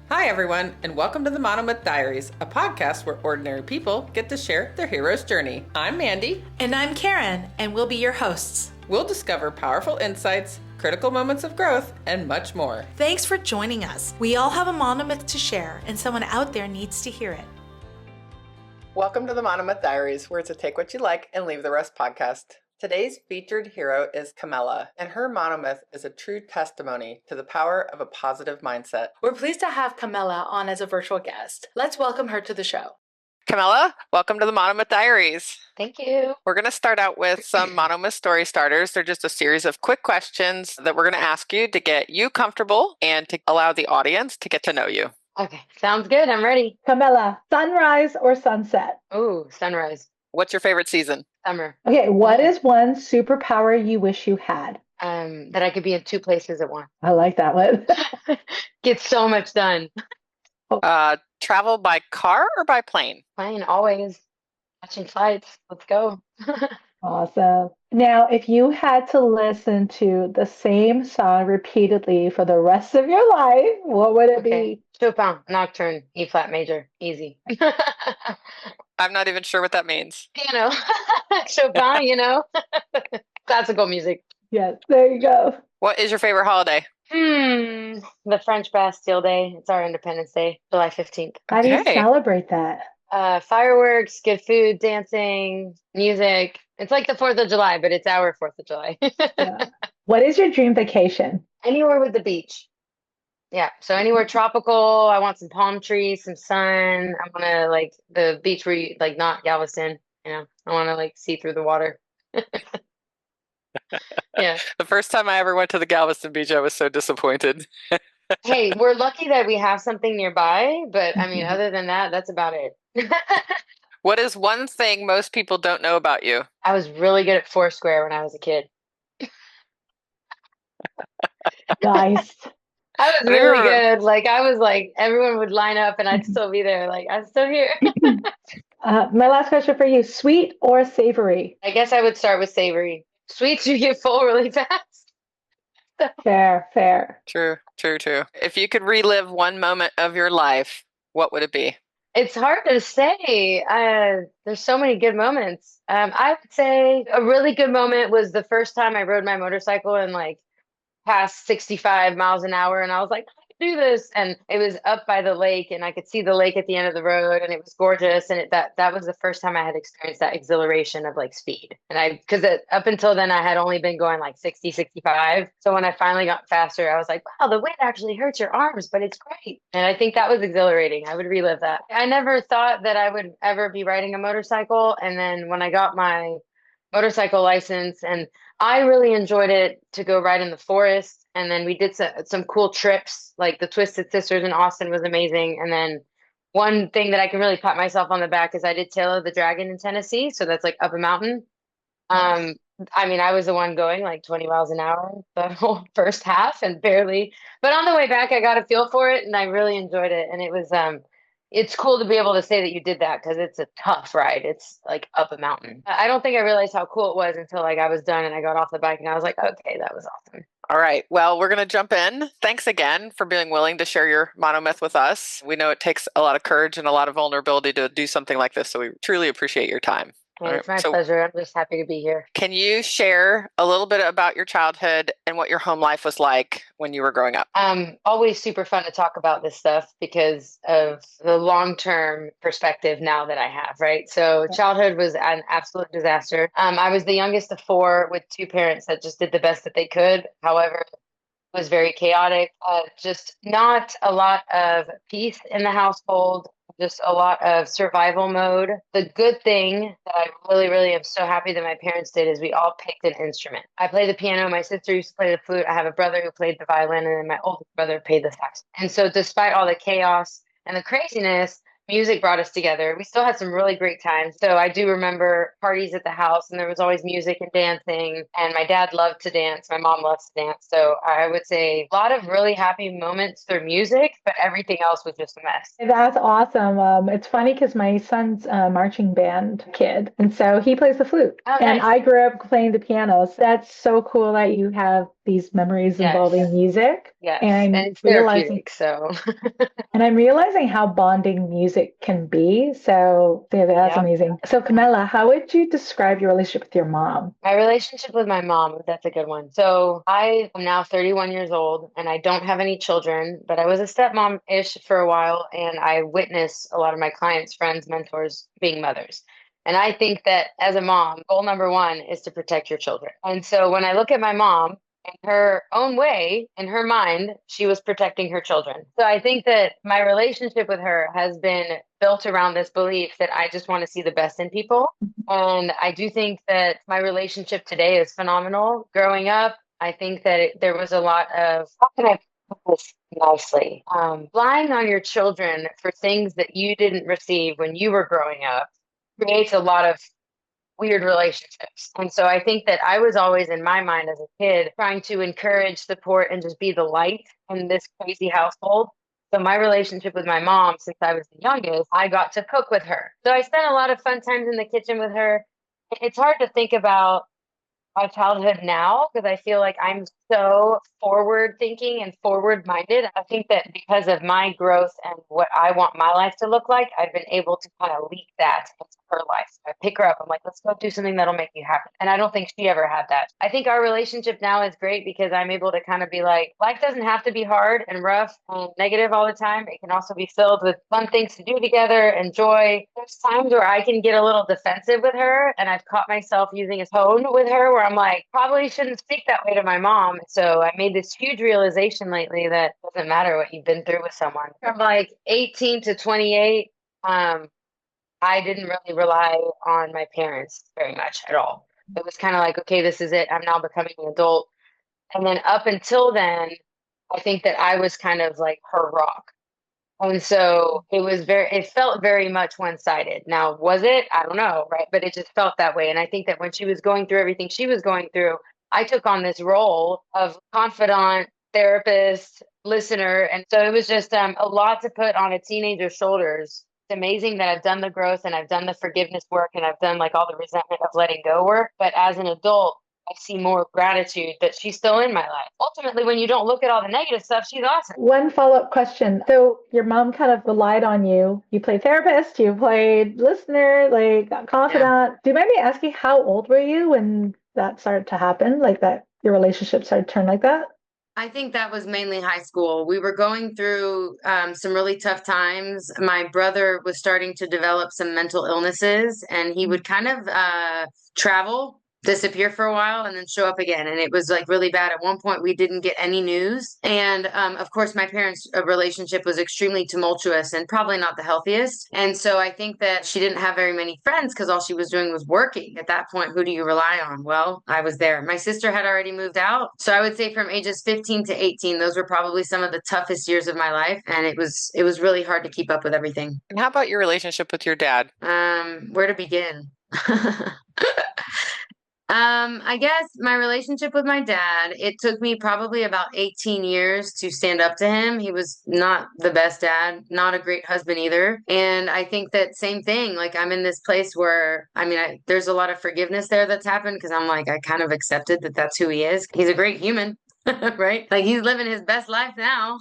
Hi, everyone, and welcome to the Monomyth Diaries, a podcast where ordinary people get to share their hero's journey. I'm Mandy. And I'm Karen, and we'll be your hosts. We'll discover powerful insights, critical moments of growth, and much more. Thanks for joining us. We all have a monomyth to share, and someone out there needs to hear it. Welcome to the Monomyth Diaries, where it's a take what you like and leave the rest podcast. Today's featured hero is Kamela, and her monomyth is a true testimony to the power of a positive mindset. We're pleased to have Kamela on as a virtual guest. Let's welcome her to the show. Kamela, welcome to the Monomyth Diaries. Thank you. We're going to start out with some monomyth story starters. They're just a series of quick questions that we're going to ask you to get you comfortable and to allow the audience to get to know you. Okay, sounds good. I'm ready. Kamela, sunrise or sunset? Ooh, sunrise. What's your favorite season? Summer. Okay, what is one superpower you wish you had? That I could be in two places at once. I like that one. Get so much done. Travel by car or by plane? Fine, always. Watching flights. Let's go. Awesome. Now, if you had to listen to the same song repeatedly for the rest of your life, what would it be? Chopin, Nocturne, E flat major. Easy. I'm not even sure what that means. Piano. Chopin, Classical music. Yes, there you go. What is your favorite holiday? The French Bastille Day. It's our Independence Day, July 15th. How do you Okay. celebrate that? Fireworks, good food, dancing, music. It's like the 4th of July, but it's our 4th of July. Yeah. What is your dream vacation? Anywhere with the beach. Yeah. So anywhere tropical. I want some palm trees, some sun. I want to like the beach where you like not Galveston, I want to like see through the water. Yeah. The first time I ever went to the Galveston beach, I was so disappointed. Hey, we're lucky that we have something nearby, but I mean, other than that, that's about it. What is one thing most people don't know about you? I was really good at Foursquare when I was a kid. Nice. I was really good. Like I was like everyone would line up and I'd still be there. Like I'm still here. My last question for you, sweet or savory? I guess I would start with savory. Sweets you get full really fast. Fair. True. If you could relive one moment of your life, what would it be? It's hard to say. There's so many good moments. I would say a really good moment was the first time I rode my motorcycle and like past 65 miles an hour, and I was like, I can do this. And it was up by the lake, and I could see the lake at the end of the road, and it was gorgeous. And that was the first time I had experienced that exhilaration of like speed. And because up until then, I had only been going like 60, 65. So when I finally got faster, I was like, wow, the wind actually hurts your arms, but it's great. And I think that was exhilarating. I would relive that. I never thought that I would ever be riding a motorcycle. And then when I got my motorcycle license, and I really enjoyed it to go ride in the forest. And then we did some cool trips, like the Twisted Sisters in Austin was amazing. And then one thing that I can really pat myself on the back is I did Tail of the Dragon in Tennessee. So that's like up a mountain. I mean, I was the one going like 20 miles an hour the whole first half and barely, but on the way back, I got a feel for it and I really enjoyed it. And it was, it's cool to be able to say that you did that because it's a tough ride. It's like up a mountain. I don't think I realized how cool it was until like I was done and I got off the bike and I was like, okay, that was awesome. All right. Well, we're going to jump in. Thanks again for being willing to share your monomyth with us. We know it takes a lot of courage and a lot of vulnerability to do something like this, so we truly appreciate your time. Yeah, it's my pleasure. I'm just happy to be here. Can you share a little bit about your childhood and what your home life was like when you were growing up? Always super fun to talk about this stuff because of the long-term perspective now that I have, right? So childhood was an absolute disaster. I was the youngest of four with two parents that just did the best that they could. However, it was very chaotic. Just not a lot of peace in the household. Just a lot of survival mode. The good thing that I really, really am so happy that my parents did is we all picked an instrument. I play the piano. My sister used to play the flute. I have a brother who played the violin, and then my older brother played the sax. And so despite all the chaos and the craziness, music brought us together. We still had some really great times. So I do remember parties at the house, and there was always music and dancing. And my dad loved to dance. My mom loves to dance. So I would say a lot of really happy moments through music, but everything else was just a mess. That's awesome. It's funny because my son's a marching band kid, and so he plays the flute. Oh, And nice. I grew up playing the piano. So that's so cool that you have these memories Yes. involving music. Yes. And And I'm it's realizing therapeutic. So, how bonding music can be. So yeah, that's yeah. amazing. So Kamela, how would you describe your relationship with your mom? My relationship with my mom, that's a good one. So I am now 31 years old and I don't have any children, but I was a stepmom-ish for a while and I witnessed a lot of my clients, friends, mentors being mothers. And I think that as a mom, goal number one is to protect your children. And so when I look at my mom, in her own way, in her mind, she was protecting her children. So I think that my relationship with her has been built around this belief that I just want to see the best in people. And I do think that my relationship today is phenomenal. Growing up, I think that there was a lot of, how can I put this nicely? Relying on your children for things that you didn't receive when you were growing up creates a lot of weird relationships. And so I think that I was always in my mind as a kid trying to encourage, support, and just be the light in this crazy household. So my relationship with my mom, since I was the youngest, I got to cook with her. So I spent a lot of fun times in the kitchen with her. It's hard to think about my childhood now because I feel like I'm so forward thinking and forward minded. I think that because of my growth and what I want my life to look like, I've been able to kind of leak that into her life. I pick her up. I'm like, let's go do something that'll make you happy. And I don't think she ever had that. I think our relationship now is great because I'm able to kind of be like, life doesn't have to be hard and rough and negative all the time. It can also be filled with fun things to do together and joy. There's times where I can get a little defensive with her, and I've caught myself using a tone with her where I'm like, probably shouldn't speak that way to my mom. So I made this huge realization lately that it doesn't matter what you've been through with someone. From like 18 to 28, I didn't really rely on my parents very much at all. It was kind of like, okay, this is it. I'm now becoming an adult. And then up until then, I think that I was kind of like her rock. And so it felt very much one-sided. Now, was it? I don't know, right? But it just felt that way. And I think that when she was going through everything she was going through, I took on this role of confidant, therapist, listener. And so it was just a lot to put on a teenager's shoulders. It's amazing that I've done the growth and I've done the forgiveness work and I've done like all the resentment of letting go work. But as an adult, I see more gratitude that she's still in my life. Ultimately, when you don't look at all the negative stuff, she's awesome. One follow-up question. So your mom kind of relied on you. You played therapist, you played listener, like confidant. Do you mind me asking how old were you when that started to happen? Like that your relationship started to turn like that? I think that was mainly high school. We were going through some really tough times. My brother was starting to develop some mental illnesses, and he would kind of travel, disappear for a while, and then show up again. And it was like really bad. At one point, we didn't get any news. And of course, my parents' relationship was extremely tumultuous and probably not the healthiest. And so I think that she didn't have very many friends because all she was doing was working. At that point, who do you rely on? Well, I was there. My sister had already moved out. So I would say from ages 15 to 18, those were probably some of the toughest years of my life. And it was really hard to keep up with everything. And how about your relationship with your dad? Where to begin? I guess my relationship with my dad, it took me probably about 18 years to stand up to him. He was not the best dad, not a great husband either. And I think that same thing, like I'm in this place where, there's a lot of forgiveness there that's happened because I'm like, I kind of accepted that that's who he is. He's a great human. Right? Like he's living his best life now.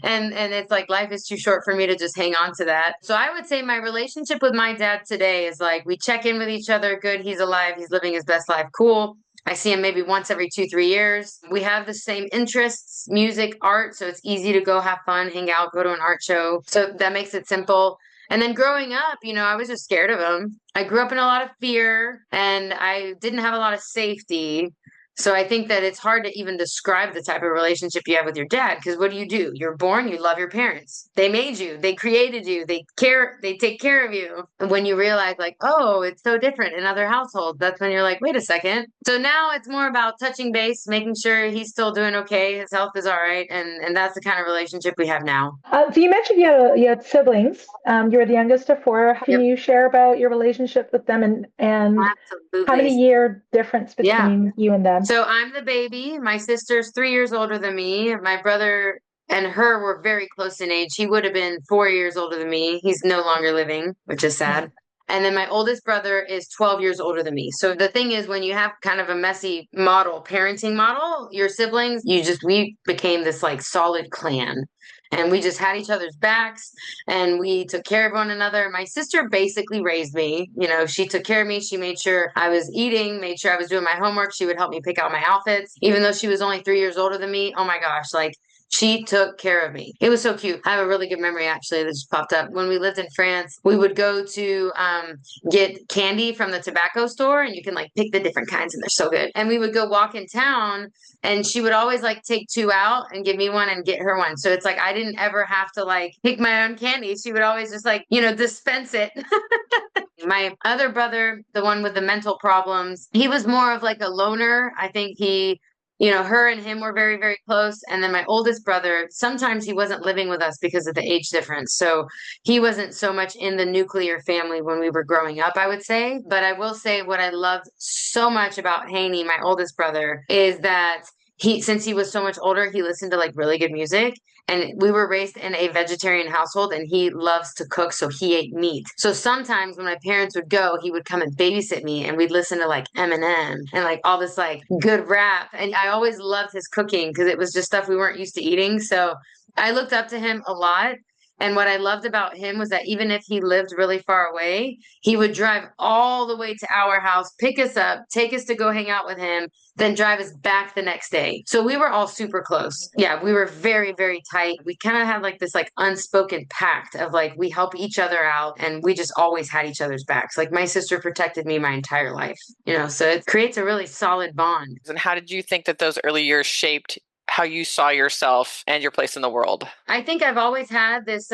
And it's like life is too short for me to just hang on to that. So I would say my relationship with my dad today is like we check in with each other. Good, he's alive, he's living his best life. Cool. I see him maybe once every 2, 3 years. We have the same interests, music, art. So it's easy to go have fun, hang out, go to an art show. So that makes it simple. And then growing up, I was just scared of him. I grew up in a lot of fear and I didn't have a lot of safety. So I think that it's hard to even describe the type of relationship you have with your dad because what do? You're born, you love your parents. They made you, they created you, they take care of you. And when you realize like, oh, it's so different in other households, that's when you're like, wait a second. So now it's more about touching base, making sure he's still doing okay, his health is all right, and that's the kind of relationship we have now. So you mentioned you had siblings. You were the youngest of four. Can Yep. you share about your relationship with them and Absolutely. how many year difference between you and them? So I'm the baby. My sister's 3 years older than me. My brother and her were very close in age. He would have been 4 years older than me. He's no longer living, which is sad. And then my oldest brother is 12 years older than me. So the thing is, when you have kind of a messy parenting model, your siblings, we became this like solid clan. And we just had each other's backs and we took care of one another. My sister basically raised me. She took care of me. She made sure I was eating, made sure I was doing my homework. She would help me pick out my outfits, even though she was only 3 years older than me. Oh my gosh, like she took care of me. It was so cute. I have a really good memory actually that just popped up. When we lived in France, we would go to get candy from the tobacco store, and you can like pick the different kinds and they're so good. And we would go walk in town, and she would always like take two out and give me one and get her one. So it's like I didn't ever have to like pick my own candy. She would always just like, dispense it. My other brother, the one with the mental problems, he was more of like a loner. I think her and him were very, very close. And then my oldest brother, sometimes he wasn't living with us because of the age difference. So he wasn't so much in the nuclear family when we were growing up, I would say. But I will say what I loved so much about Haney, my oldest brother, is that since he was so much older, he listened to like really good music. And we were raised in a vegetarian household, and he loves to cook, so he ate meat. So sometimes when my parents would go, he would come and babysit me, and we'd listen to like Eminem and like all this like good rap. And I always loved his cooking because it was just stuff we weren't used to eating. So I looked up to him a lot. And what I loved about him was that even if he lived really far away, he would drive all the way to our house, pick us up, take us to go hang out with him, then drive us back the next day. So we were all super close. Yeah, we were very, very tight. We kind of had like this like unspoken pact of like we help each other out, and we just always had each other's backs. Like my sister protected me my entire life, so it creates a really solid bond. And how did you think that those early years shaped how you saw yourself and your place in the world? I think I've always had this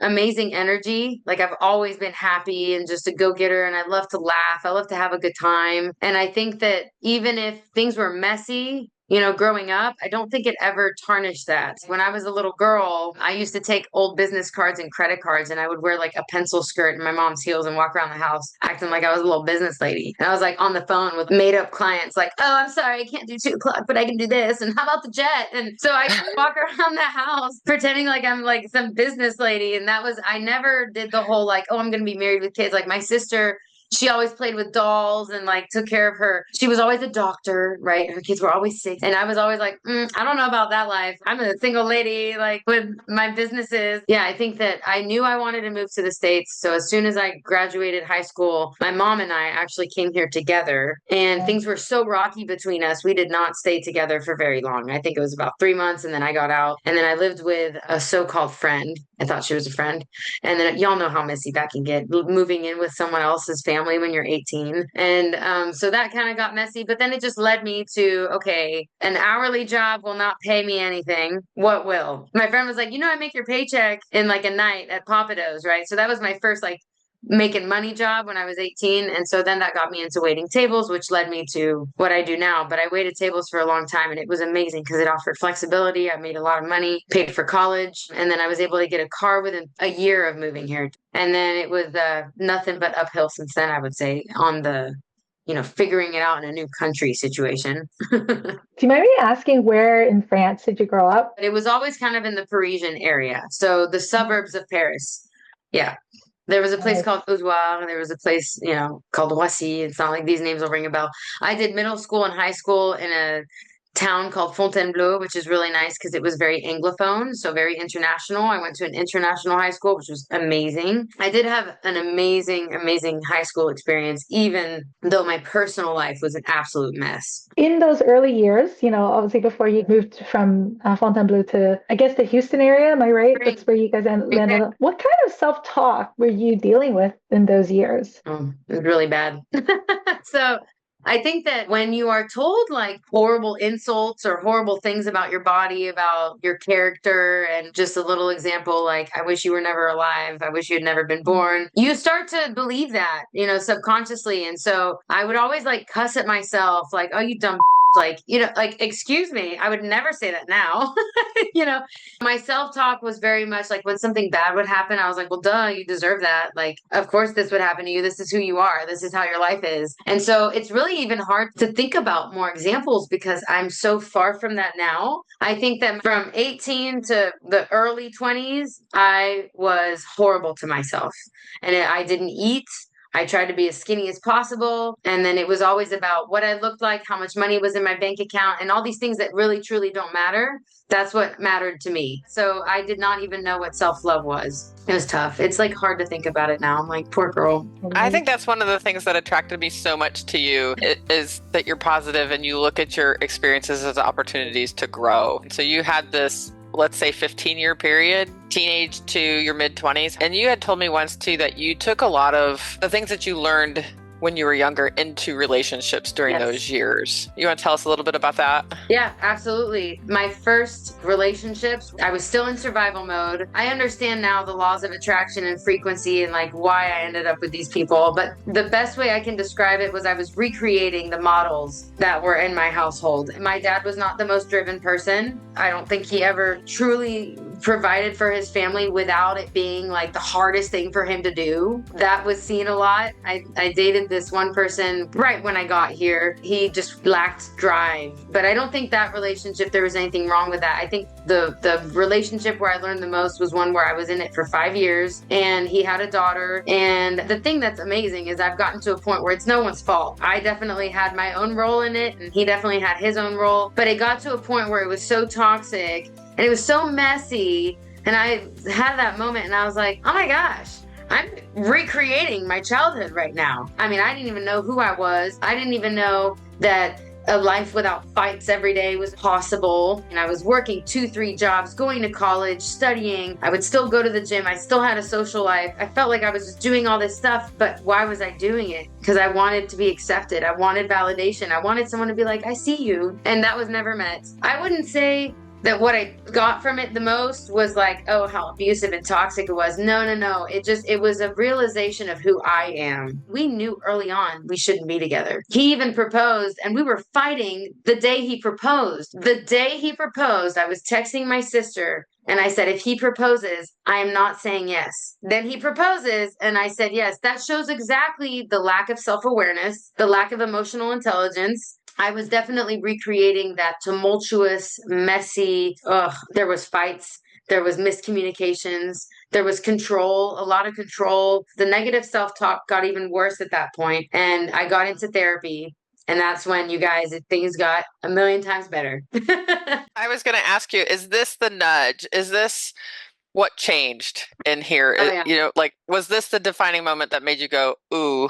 amazing energy. Like I've always been happy and just a go-getter, and I love to laugh. I love to have a good time. And I think that even if things were messy, growing up, I don't think it ever tarnished that. When I was a little girl, I used to take old business cards and credit cards, and I would wear like a pencil skirt and my mom's heels and walk around the house acting like I was a little business lady. And I was like on the phone with made up clients, like, oh, I'm sorry, I can't do 2 o'clock, but I can do this. And how about the jet? And so I walk around the house pretending like I'm like some business lady. And I never did the whole like, oh, I'm going to be married with kids. Like my sister, she always played with dolls and like took care of her. She was always a doctor, right? Her kids were always sick. And I was always like, I don't know about that life. I'm a single lady, like with my businesses. Yeah, I think that I knew I wanted to move to the States. So as soon as I graduated high school, my mom and I actually came here together, and things were so rocky between us. We did not stay together for very long. I think it was about 3 months, and then I got out, and then I lived with a so-called friend. I thought she was a friend. And then y'all know how messy that can get, moving in with someone else's family when you're 18. And so that kind of got messy. But then it just led me to, okay, an hourly job will not pay me anything. What will? My friend was like, I make your paycheck in like a night at Papados, right? So that was my first like making money job when I was 18. And so then that got me into waiting tables, which led me to what I do now. But I waited tables for a long time, and it was amazing because it offered flexibility. I made a lot of money, paid for college, and then I was able to get a car within a year of moving here. And then it was nothing but uphill since then, I would say, on the figuring it out in a new country situation. Do you mind me asking where in France did you grow up? It was always kind of in the Parisian area. So the suburbs of Paris. Yeah. There was a place called Oudoir, and there was a place, called Roissy. It's not like these names will ring a bell. I did middle school and high school in a town called Fontainebleau, which is really nice because it was very Anglophone, so very international. I went to an international high school, which was amazing. I did have an amazing, amazing high school experience, even though my personal life was an absolute mess. In those early years, obviously before you moved from Fontainebleau to, I guess, the Houston area, am I right? Right. That's where you guys landed. What kind of self-talk were you dealing with in those years? Oh, it was really bad. So I think that when you are told like horrible insults or horrible things about your body, about your character, and just a little example, like, I wish you were never alive, I wish you had never been born, you start to believe that, subconsciously. And so I would always like cuss at myself, like, oh, you dumb like, like, excuse me, I would never say that now. My self-talk was very much like when something bad would happen, I was like, well, duh, you deserve that. Like, of course this would happen to you. This is who you are. This is how your life is. And so it's really even hard to think about more examples because I'm so far from that now. I think that from 18 to the early 20s, I was horrible to myself, and I didn't eat. I tried to be as skinny as possible. And then it was always about what I looked like, how much money was in my bank account, and all these things that really, truly don't matter. That's what mattered to me. So I did not even know what self-love was. It was tough. It's like hard to think about it now. I'm like, poor girl. I think that's one of the things that attracted me so much to you is that you're positive and you look at your experiences as opportunities to grow. So you had this, let's say, 15-year period, teenage to your mid-20s. And you had told me once too that you took a lot of the things that you learned when you were younger into relationships during those years. You want to tell us a little bit about that? Yeah, absolutely. My first relationships, I was still in survival mode. I understand now the laws of attraction and frequency and like why I ended up with these people. But the best way I can describe it was I was recreating the models that were in my household. My dad was not the most driven person. I don't think he ever truly provided for his family without it being like the hardest thing for him to do. That was seen a lot. I dated this one person right when I got here. He just lacked drive. But I don't think that relationship, there was anything wrong with that. I think the relationship where I learned the most was one where I was in it for 5 years and he had a daughter. And the thing that's amazing is I've gotten to a point where it's no one's fault. I definitely had my own role in it and he definitely had his own role. But it got to a point where it was so toxic and it was so messy. And I had that moment and I was like, oh my gosh, I'm recreating my childhood right now. I mean, I didn't even know who I was. I didn't even know that a life without fights every day was possible. And I was working 2-3 jobs, going to college, studying. I would still go to the gym. I still had a social life. I felt like I was just doing all this stuff, but why was I doing it? Because I wanted to be accepted. I wanted validation. I wanted someone to be like, I see you. And that was never met. I wouldn't say that what I got from it the most was like, oh, how abusive and toxic it was. No. It was a realization of who I am. We knew early on we shouldn't be together. He even proposed and we were fighting the day he proposed. The day he proposed, I was texting my sister and I said, if he proposes, I am not saying yes. Then he proposes and I said yes. That shows exactly the lack of self-awareness, the lack of emotional intelligence. I was definitely recreating that tumultuous, messy, there was fights, there was miscommunications, there was control, a lot of control. The negative self-talk got even worse at that point, and I got into therapy. And that's when, you guys, things got a million times better. I was going to ask you, is this the nudge? Is this what changed in here? Oh, yeah. You know, like, was this the defining moment that made you go, ooh,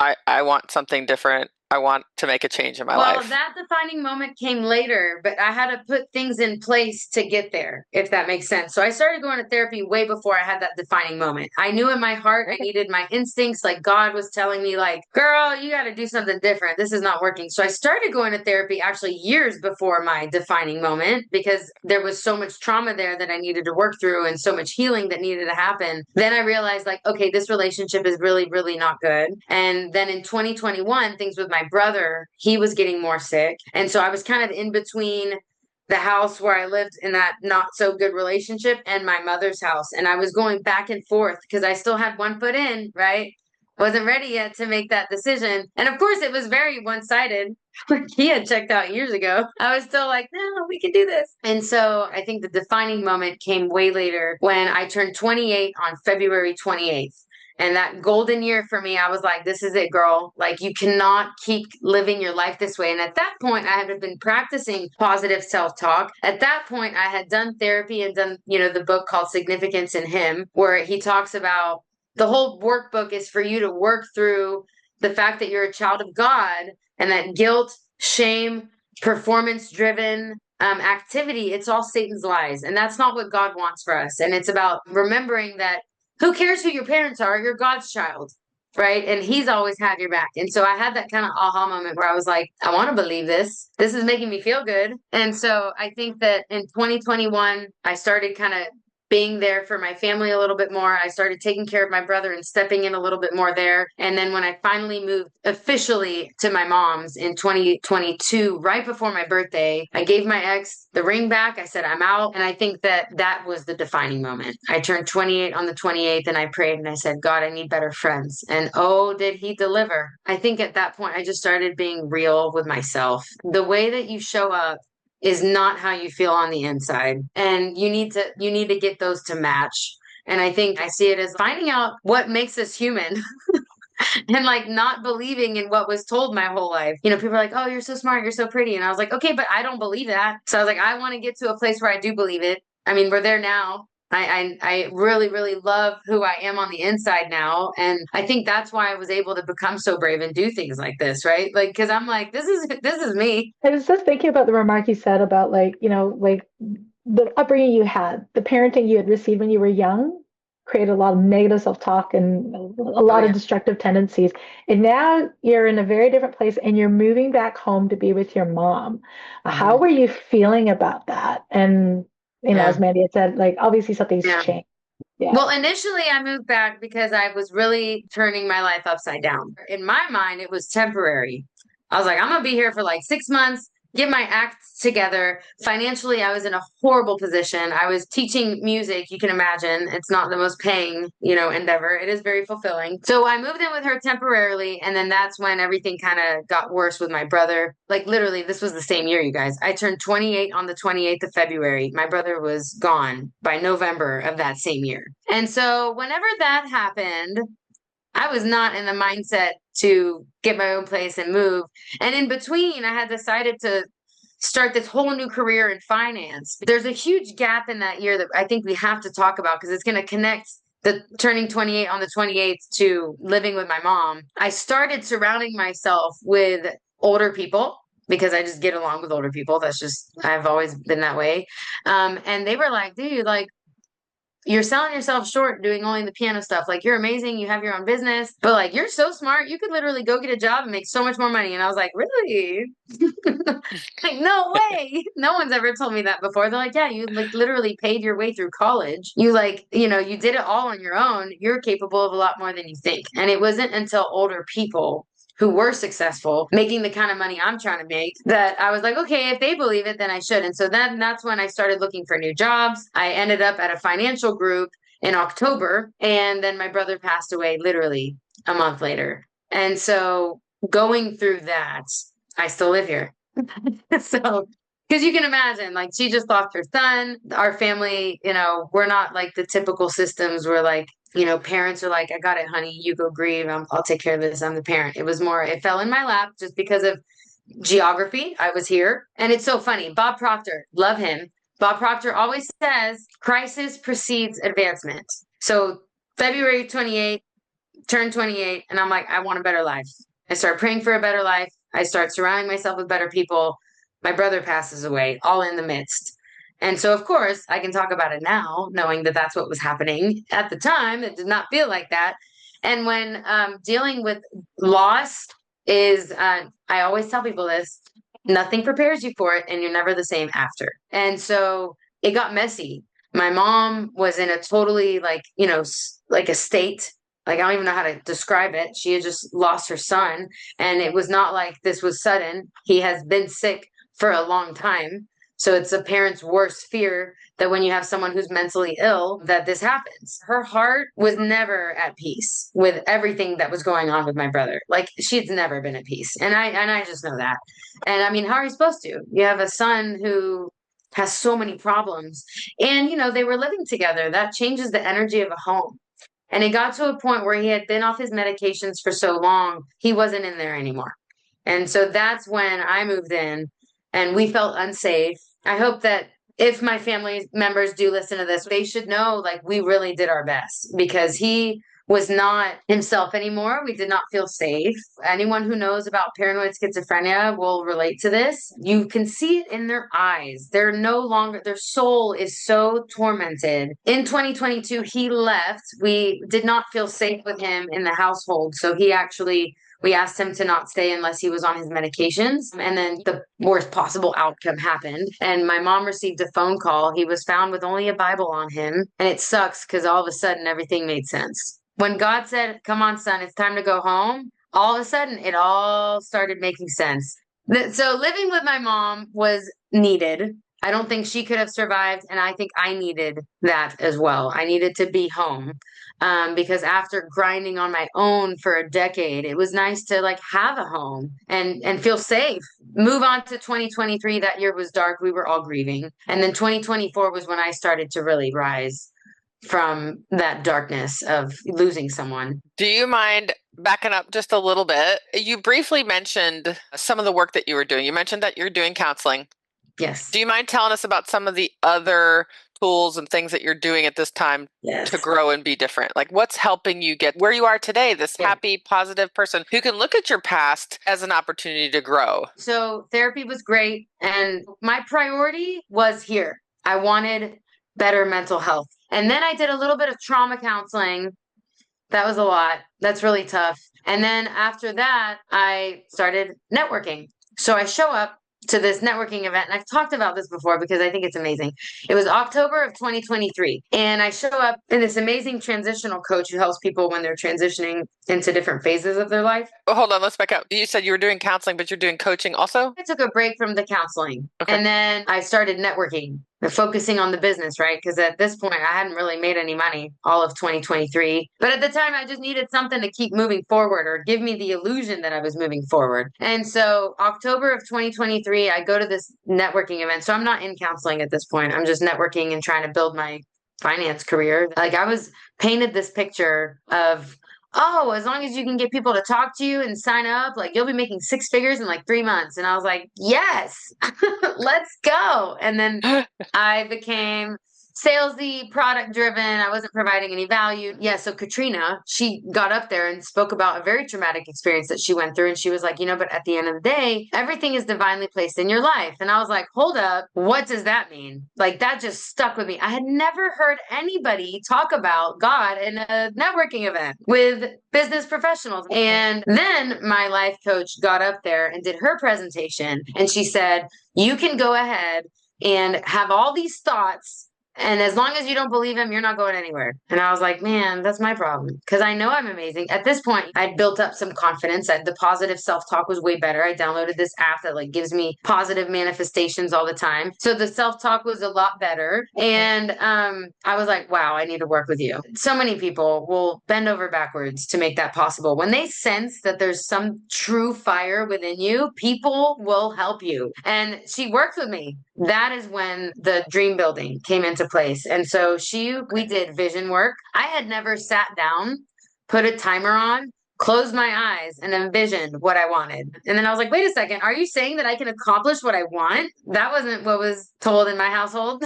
I want something different? I want to make a change in my life. Well, that defining moment came later, but I had to put things in place to get there, if that makes sense. So I started going to therapy way before I had that defining moment. I knew in my heart I needed my instincts, like God was telling me, like, girl, you got to do something different. This is not working. So I started going to therapy actually years before my defining moment because there was so much trauma there that I needed to work through and so much healing that needed to happen. Then I realized, like, okay, this relationship is really, really not good. And then in 2021, things with my brother, he was getting more sick. And so I was kind of in between the house where I lived in that not so good relationship and my mother's house. And I was going back and forth because I still had one foot in, right? Wasn't ready yet to make that decision. And of course, it was very one-sided. He had checked out years ago. I was still like, no, we can do this. And so I think the defining moment came way later when I turned 28 on February 28th. And that golden year for me, I was like, this is it, girl. Like, you cannot keep living your life this way. And at that point, I had been practicing positive self-talk. At that point, I had done therapy and done, the book called Significance in Him, where he talks about the whole workbook is for you to work through the fact that you're a child of God and that guilt, shame, performance-driven activity, it's all Satan's lies. And that's not what God wants for us. And it's about remembering that who cares who your parents are? You're God's child, right? And he's always had your back. And so I had that kind of aha moment where I was like, I want to believe this. This is making me feel good. And so I think that in 2021, I started kind of being there for my family a little bit more. I started taking care of my brother and stepping in a little bit more there. And then when I finally moved officially to my mom's in 2022, right before my birthday, I gave my ex the ring back. I said, I'm out. And I think that that was the defining moment. I turned 28 on the 28th and I prayed and I said, God, I need better friends. And oh, did he deliver? I think at that point, I just started being real with myself. The way that you show up is not how you feel on the inside. And you need to get those to match. And I think I see it as finding out what makes us human. and like not believing in what was told my whole life. You know, people are like, oh, you're so smart, you're so pretty. And I was like, okay, but I don't believe that. So I was like, I want to get to a place where I do believe it. I mean, we're there now. I really, really love who I am on the inside now. And I think that's why I was able to become so brave and do things like this, right? Like, because I'm like, this is me. I was just thinking about the remark you said about like, like the upbringing you had, the parenting you had received when you were young created a lot of negative self-talk and a Oh lot of yeah. destructive tendencies. And now you're in a very different place and you're moving back home to be with your mom. How Mhm. were you feeling about that? And, as Yeah. Mandy had said, like obviously something's Yeah. changed. Yeah. Well, initially I moved back because I was really turning my life upside down. In my mind, it was temporary. I was like, I'm gonna be here for like 6 months, get my act together. Financially, I was in a horrible position. I was teaching music. You can imagine it's not the most paying, endeavor. It is very fulfilling. So I moved in with her temporarily, and then that's when everything kind of got worse with my brother. Like literally, this was the same year, you guys. I turned 28 on the 28th of February. My brother was gone by November of that same year. And so whenever that happened, I was not in the mindset to get my own place and move. And in between, I had decided to start this whole new career in finance. There's a huge gap in that year that I think we have to talk about because it's going to connect the turning 28 on the 28th to living with my mom. I started surrounding myself with older people because I just get along with older people. That's just, I've always been that way. And they were like, dude, like, you're selling yourself short doing only the piano stuff. Like, you're amazing. You have your own business, but like, you're so smart. You could literally go get a job and make so much more money. And I was like, really? Like, no way. No one's ever told me that before. They're like, yeah, you like literally paid your way through college. You like, you did it all on your own. You're capable of a lot more than you think. And it wasn't until older people who were successful making the kind of money I'm trying to make that I was like, okay, if they believe it, then I should. And so then that's when I started looking for new jobs. I ended up at a financial group in October, and then my brother passed away literally a month later. And so going through that, I still live here. So, because you can imagine, like, she just lost her son. Our family, we're not like the typical systems where, like, parents are like, I got it, honey, you go grieve. I'll take care of this. I'm the parent. It was more, it fell in my lap just because of geography. I was here. And it's so funny. Bob Proctor, love him. Bob Proctor always says, crisis precedes advancement. So, February 28th, turned 28, and I'm like, I want a better life. I start praying for a better life. I start surrounding myself with better people. My brother passes away, all in the midst. And so, of course, I can talk about it now, knowing that that's what was happening. At the time, it did not feel like that. And when dealing with loss is, I always tell people this, nothing prepares you for it, and you're never the same after. And so it got messy. My mom was in a totally like a state, like I don't even know how to describe it. She had just lost her son, and it was not like this was sudden. He has been sick for a long time. So it's a parent's worst fear that when you have someone who's mentally ill, that this happens. Her heart was never at peace with everything that was going on with my brother. Like, she's never been at peace. And I just know that. And I mean, how are you supposed to? You have a son who has so many problems. And they were living together. That changes the energy of a home. And it got to a point where he had been off his medications for so long, he wasn't in there anymore. And so that's when I moved in and we felt unsafe. I hope that if my family members do listen to this, they should know like we really did our best because he was not himself anymore. We did not feel safe. Anyone who knows about paranoid schizophrenia will relate to this. You can see it in their eyes. They're no longer, their soul is so tormented. In 2022, he left. We did not feel safe with him in the household. So we asked him to not stay unless he was on his medications. And then the worst possible outcome happened. And my mom received a phone call. He was found with only a Bible on him. And it sucks because all of a sudden everything made sense. When God said, come on, son, it's time to go home, all of a sudden it all started making sense. So living with my mom was needed. I don't think she could have survived. And I think I needed that as well. I needed to be home. Because after grinding on my own for a decade, it was nice to like have a home and feel safe. Move on to 2023. That year was dark. We were all grieving. And then 2024 was when I started to really rise from that darkness of losing someone. Do you mind backing up just a little bit? You briefly mentioned some of the work that you were doing. You mentioned that you're doing counseling. Yes. Do you mind telling us about some of the other tools and things that you're doing at this time to grow and be different? Like what's helping you get where you are today, this happy, positive person who can look at your past as an opportunity to grow? So therapy was great. And my priority was here. I wanted better mental health. And then I did a little bit of trauma counseling. That was a lot. That's really tough. And then after that, I started networking. So I show up to this networking event, and I've talked about this before because I think it's amazing. It was October of 2023, and I show up in this amazing transitional coach who helps people when they're transitioning into different phases of their life. Oh, hold on, let's back up. You said you were doing counseling, but you're doing coaching also? I took a break from the counseling, Okay. and then I started networking. Focusing on the business, right? Because at this point, I hadn't really made any money all of 2023. But at the time, I just needed something to keep moving forward or give me the illusion that I was moving forward. And so October of 2023, I go to this networking event. So I'm not in counseling at this point. I'm just networking and trying to build my finance career. Like I was painted this picture of, oh, as long as you can get people to talk to you and sign up, like you'll be making 6 figures in like 3 months. And I was like, yes, let's go. And then I became salesy, product driven. I wasn't providing any value. Yeah. So Katrina, she got up there and spoke about a very traumatic experience that she went through. And she was like, but at the end of the day, everything is divinely placed in your life. And I was like, hold up. What does that mean? Like that just stuck with me. I had never heard anybody talk about God in a networking event with business professionals. And then my life coach got up there and did her presentation. And she said, you can go ahead and have all these thoughts. And as long as you don't believe him, you're not going anywhere. And I was like, man, that's my problem. Because I know I'm amazing. At this point, I'd built up some confidence. The positive self-talk was way better. I downloaded this app that like gives me positive manifestations all the time. So the self-talk was a lot better. And I was like, wow, I need to work with you. So many people will bend over backwards to make that possible. When they sense that there's some true fire within you, people will help you. And she worked with me. That is when the dream building came into place. And so we did vision work. I had never sat down, put a timer on, closed my eyes and envisioned what I wanted. And then I was like, wait a second, are you saying that I can accomplish what I want? That wasn't what was told in my household.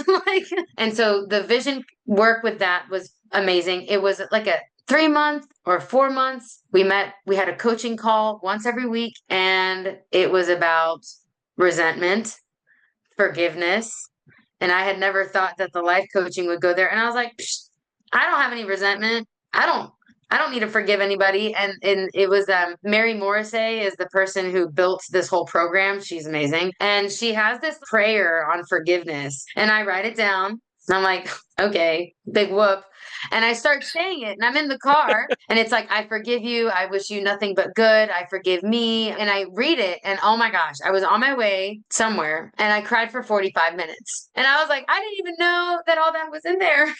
And so the vision work with that was amazing. It was like a 3 month or 4 months. We had a coaching call once every week, and it was about resentment, forgiveness. And I had never thought that the life coaching would go there. And I was like, I don't have any resentment. I don't need to forgive anybody. And it was Mary Morrissey is the person who built this whole program. She's amazing. And she has this prayer on forgiveness. And I write it down. And I'm like, okay, big whoop. And I start saying it, and I'm in the car, and it's like, I forgive you. I wish you nothing but good. I forgive me. And I read it, and oh my gosh, I was on my way somewhere, and I cried for 45 minutes. And I was like, I didn't even know that all that was in there.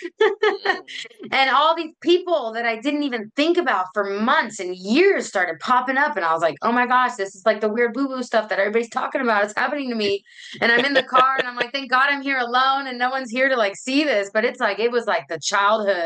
And all these people that I didn't even think about for months and years started popping up. And I was like, oh my gosh, this is like the weird boo-boo stuff that everybody's talking about. It's happening to me. And I'm in the car, and I'm like, thank God I'm here alone, and no one's here to like see this. But it was like the childhood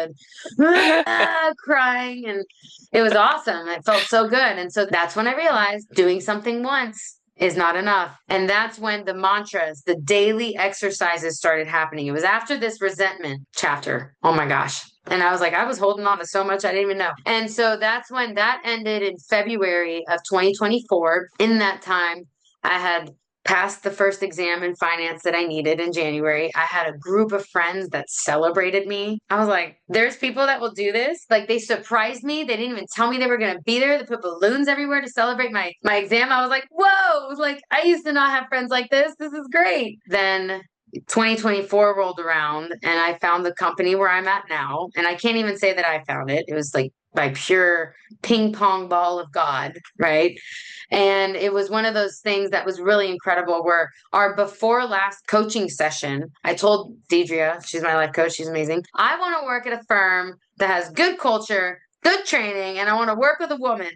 crying, and it was awesome. It felt so good. And so that's when I realized doing something once is not enough. And that's when the mantras, the daily exercises started happening. It was after this resentment chapter. Oh my gosh. And I was like, I was holding on to so much I didn't even know. And so that's when that ended in February of 2024. In that time, I had passed the first exam in finance that I needed in January. I had a group of friends that celebrated me. I was like, there's people that will do this. Like they surprised me. They didn't even tell me they were going to be there. They put balloons everywhere to celebrate my exam. I was like, whoa, like I used to not have friends like this. This is great. Then 2024 rolled around, and I found the company where I'm at now. And I can't even say that I found it. It was like by pure ping pong ball of God, right? And it was one of those things that was really incredible where our before last coaching session, I told Deidre, she's my life coach, she's amazing. I want to work at a firm that has good culture, good training, and I want to work with a woman.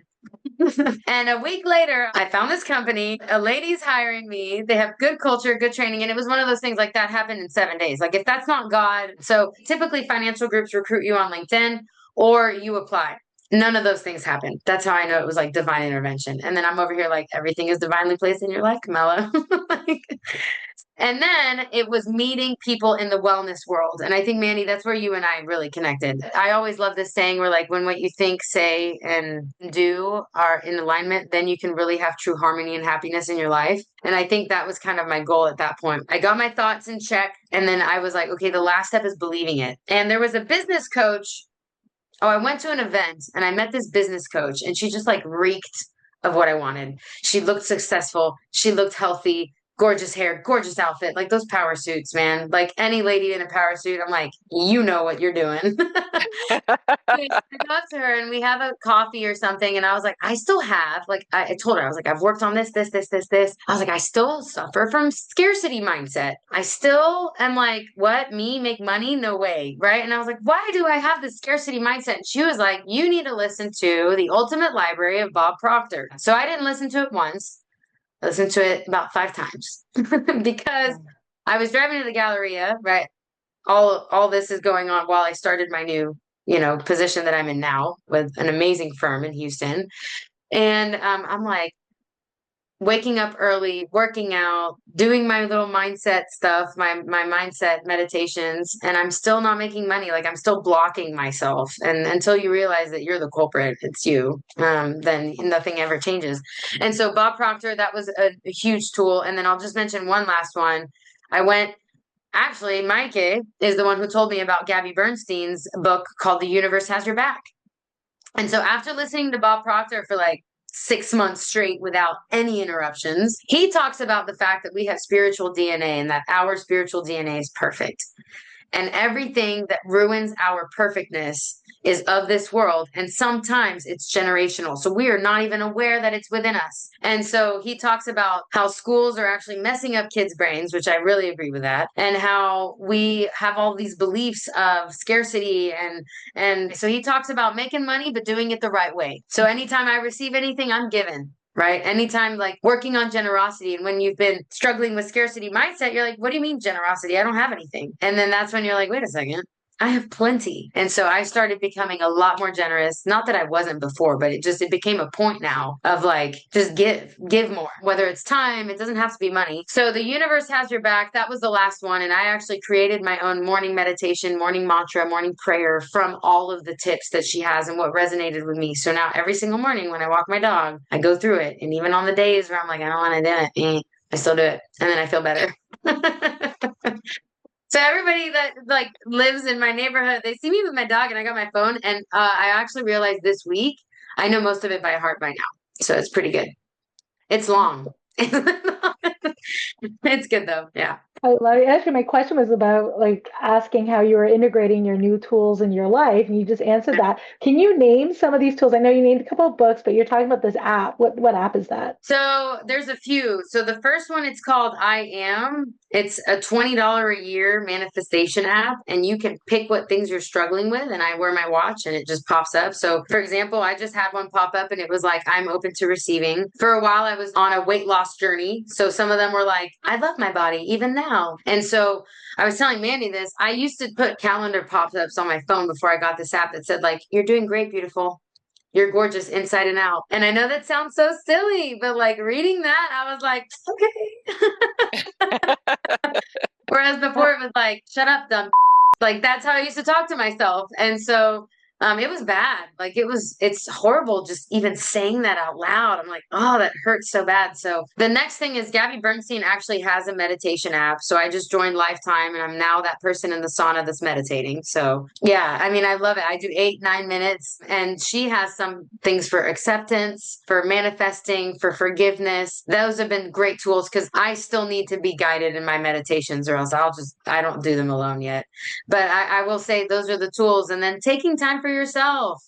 And a week later, I found this company. A lady's hiring me. They have good culture, good training. And it was one of those things like that happened in 7 days. Like, if that's not God. So typically financial groups recruit you on LinkedIn or you apply. None of those things happened. That's how I know it was like divine intervention. And then I'm over here like, everything is divinely placed in your life, Kamela. Like, and then it was meeting people in the wellness world. And I think, Mandy, that's where you and I really connected. I always love this saying where, like, when what you think, say, and do are in alignment, then you can really have true harmony and happiness in your life. And I think that was kind of my goal at that point. I got my thoughts in check. And then I was like, okay, the last step is believing it. And there was a business coach. Oh, I went to an event and I met this business coach, and she just like reeked of what I wanted. She looked successful. She looked healthy, gorgeous hair, gorgeous outfit, like those power suits, man. Like any lady in a power suit, I'm like, you know what you're doing. I go up to her and we have a coffee or something. And I was like, I still have, like, I told her, I was like, I've worked on this, this, this, this, this. I was like, I still suffer from scarcity mindset. I still am like, what? Me make money? No way. Right. And I was like, why do I have this scarcity mindset? And she was like, you need to listen to The Ultimate Library of Bob Proctor. So I didn't listen to it once. I listened to it about 5 times because I was driving to the Galleria, right? All this is going on while I started my new, position that I'm in now with an amazing firm in Houston. And I'm like waking up early, working out, doing my little mindset stuff, my mindset meditations, and I'm still not making money. Like, I'm still blocking myself. And until you realize that you're the culprit, it's you, then nothing ever changes. And so Bob Proctor, that was a huge tool. And then I'll just mention one last one. Actually, Mikey is the one who told me about Gabby Bernstein's book called The Universe Has Your Back. And so after listening to Bob Proctor for like 6 months straight without any interruptions, he talks about the fact that we have spiritual DNA and that our spiritual DNA is perfect. And everything that ruins our perfectness is of this world. And sometimes it's generational. So we are not even aware that it's within us. And so he talks about how schools are actually messing up kids' brains, which I really agree with that. And how we have all these beliefs of scarcity. And so he talks about making money, but doing it the right way. So anytime I receive anything, I'm given. Right. Anytime, like working on generosity. And when you've been struggling with scarcity mindset, you're like, what do you mean generosity? I don't have anything. And then that's when you're like, wait a second, I have plenty. And so I started becoming a lot more generous. Not that I wasn't before, but it became a point now of like, just give more, whether it's time, it doesn't have to be money. So The Universe Has Your Back. That was the last one. And I actually created my own morning meditation, morning mantra, morning prayer from all of the tips that she has and what resonated with me. So now every single morning when I walk my dog, I go through it. And even on the days where I'm like, I don't want to do it, I still do it. And then I feel better. So everybody that like lives in my neighborhood, they see me with my dog and I got my phone, and I actually realized this week I know most of it by heart by now. So it's pretty good. It's long. It's good though. Yeah. I love it. Actually, my question was about like asking how you were integrating your new tools in your life, and you just answered that. Can you name some of these tools? I know you named a couple of books, but you're talking about this app. What app is that? So there's a few. So the first one, it's called I Am. It's a $20 a year manifestation app, and you can pick what things you're struggling with. And I wear my watch and it just pops up. So for example, I just had one pop up and it was like, I'm open to receiving. For a while, I was on a weight loss journey. So some of them were like, I love my body even now. And so I was telling Mandy this. I used to put calendar pop-ups on my phone before I got this app that said like, you're doing great, beautiful. You're gorgeous inside and out. And I know that sounds so silly, but like reading that, I was like, okay. Whereas before it was like, shut up, dumb. Like that's how I used to talk to myself. And so it was bad. Like it's horrible just even saying that out loud. I'm like, oh, that hurts so bad. So the next thing is Gabby Bernstein actually has a meditation app. So I just joined Lifetime and I'm now that person in the sauna that's meditating. So yeah, I mean, I love it. I do 8-9 minutes, and she has some things for acceptance, for manifesting, for forgiveness. Those have been great tools because I still need to be guided in my meditations, or else I don't do them alone yet. But I will say those are the tools. And then taking time for yourself.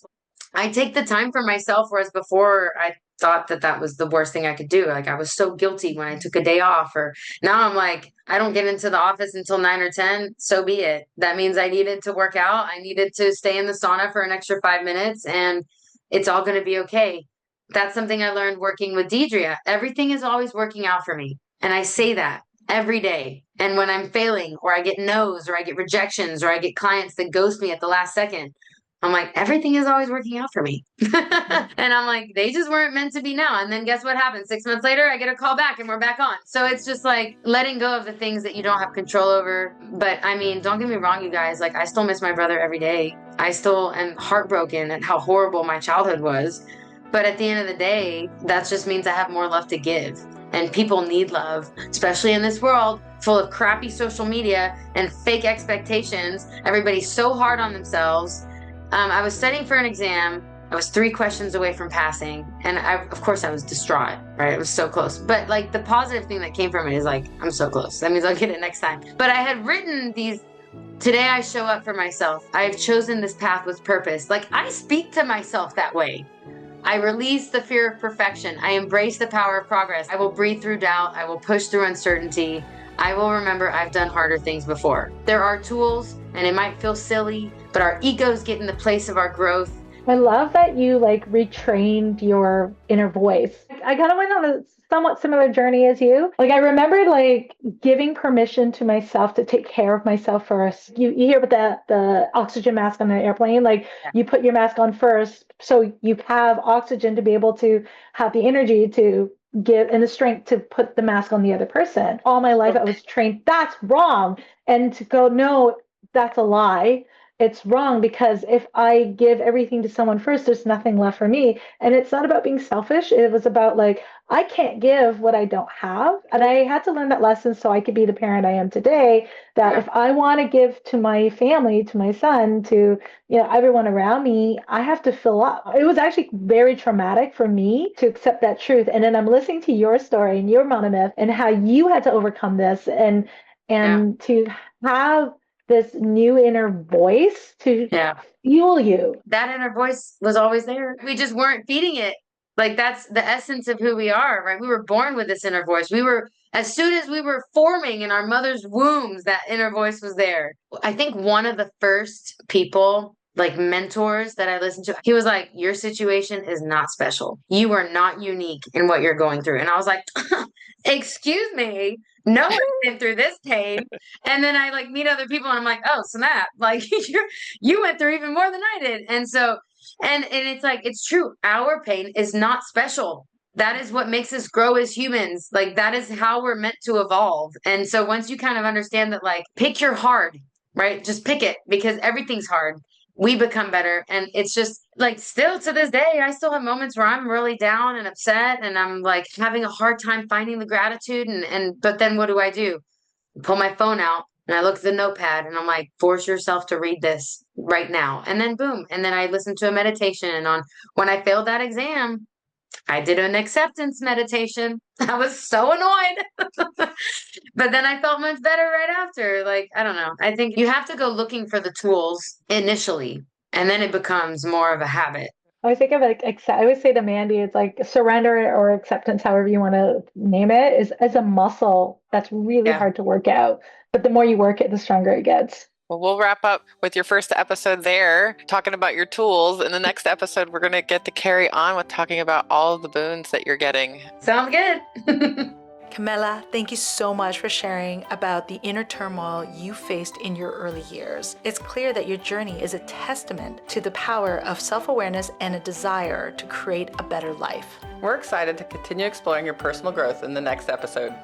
I take the time for myself, whereas before I thought that was the worst thing I could do. Like I was so guilty when I took a day off, or now I'm like, I don't get into the office until 9 or 10. So be it. That means I needed to work out. I needed to stay in the sauna for an extra 5 minutes, and it's all going to be okay. That's something I learned working with Deidre. Everything is always working out for me. And I say that every day. And when I'm failing or I get no's or I get rejections or I get clients that ghost me at the last second, I'm like, everything is always working out for me. And I'm like, they just weren't meant to be now. And then guess what happens? 6 months later, I get a call back and we're back on. So it's just like letting go of the things that you don't have control over. But I mean, don't get me wrong, you guys, like I still miss my brother every day. I still am heartbroken at how horrible my childhood was. But at the end of the day, that just means I have more love to give. And people need love, especially in this world full of crappy social media and fake expectations. Everybody's so hard on themselves. I was studying for an exam. I was 3 questions away from passing. And of course I was distraught, right? It was so close. But like the positive thing that came from it is like, I'm so close. That means I'll get it next time. But I had written these, today I show up for myself. I have chosen this path with purpose. Like I speak to myself that way. I release the fear of perfection. I embrace the power of progress. I will breathe through doubt. I will push through uncertainty. I will remember I've done harder things before. There are tools, and it might feel silly, but our egos get in the place of our growth. I love that you like retrained your inner voice. I kind of went on a somewhat similar journey as you. Like I remember like giving permission to myself to take care of myself first. You hear about the oxygen mask on an airplane, like you put your mask on first so you have oxygen to be able to have the energy to give and the strength to put the mask on the other person. All my life I was trained that's wrong, and to go no, that's a lie. It's wrong because if I give everything to someone first, there's nothing left for me. And it's not about being selfish. It was about like, I can't give what I don't have. And I had to learn that lesson so I could be the parent I am today, that if I want to give to my family, to my son, to everyone around me, I have to fill up. It was actually very traumatic for me to accept that truth. And then I'm listening to your story and your monomyth and how you had to overcome this and to have this new inner voice to fuel you. That inner voice was always there. We just weren't feeding it. Like that's the essence of who we are, right? We were born with this inner voice. As soon as we were forming in our mother's wombs, that inner voice was there. I think one of the first people, like mentors that I listened to, he was like, your situation is not special. You are not unique in what you're going through. And I was like, excuse me, no one's been through this pain. And then I like meet other people and I'm like, oh, snap. Like you went through even more than I did. And so, and it's like, it's true. Our pain is not special. That is what makes us grow as humans. Like that is how we're meant to evolve. And so once you kind of understand that, like, pick your hard, right? Just pick it because everything's hard. We become better. And it's just like still to this day, I still have moments where I'm really down and upset and I'm like having a hard time finding the gratitude. But then what do? I pull my phone out and I look at the notepad and I'm like, force yourself to read this right now. And then boom. And then I listen to a meditation. And when I failed that exam, I did an acceptance meditation. I was so annoyed. But then I felt much better right after. Like, I don't know. I think you have to go looking for the tools initially, and then it becomes more of a habit. I think of like, I always say to Mandy, it's like surrender or acceptance, however you want to name it, is as a muscle that's really hard to work out. But the more you work it, the stronger it gets. Well, we'll wrap up with your first episode there, talking about your tools. In the next episode, we're going to get to carry on with talking about all of the boons that you're getting. Sounds good. Kamela, thank you so much for sharing about the inner turmoil you faced in your early years. It's clear that your journey is a testament to the power of self-awareness and a desire to create a better life. We're excited to continue exploring your personal growth in the next episode.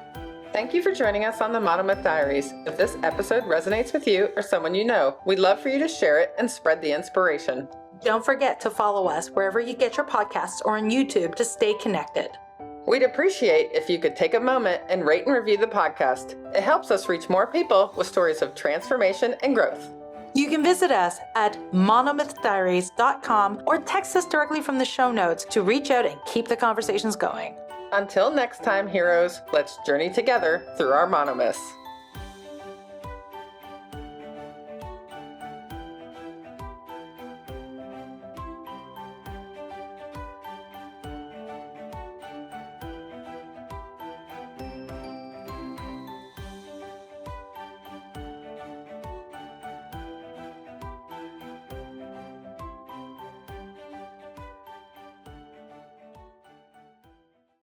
Thank you for joining us on the Monomyth Diaries. If this episode resonates with you or someone you know, we'd love for you to share it and spread the inspiration. Don't forget to follow us wherever you get your podcasts or on YouTube to stay connected. We'd appreciate if you could take a moment and rate and review the podcast. It helps us reach more people with stories of transformation and growth. You can visit us at monomythdiaries.com or text us directly from the show notes to reach out and keep the conversations going. Until next time, heroes, let's journey together through our monomyths.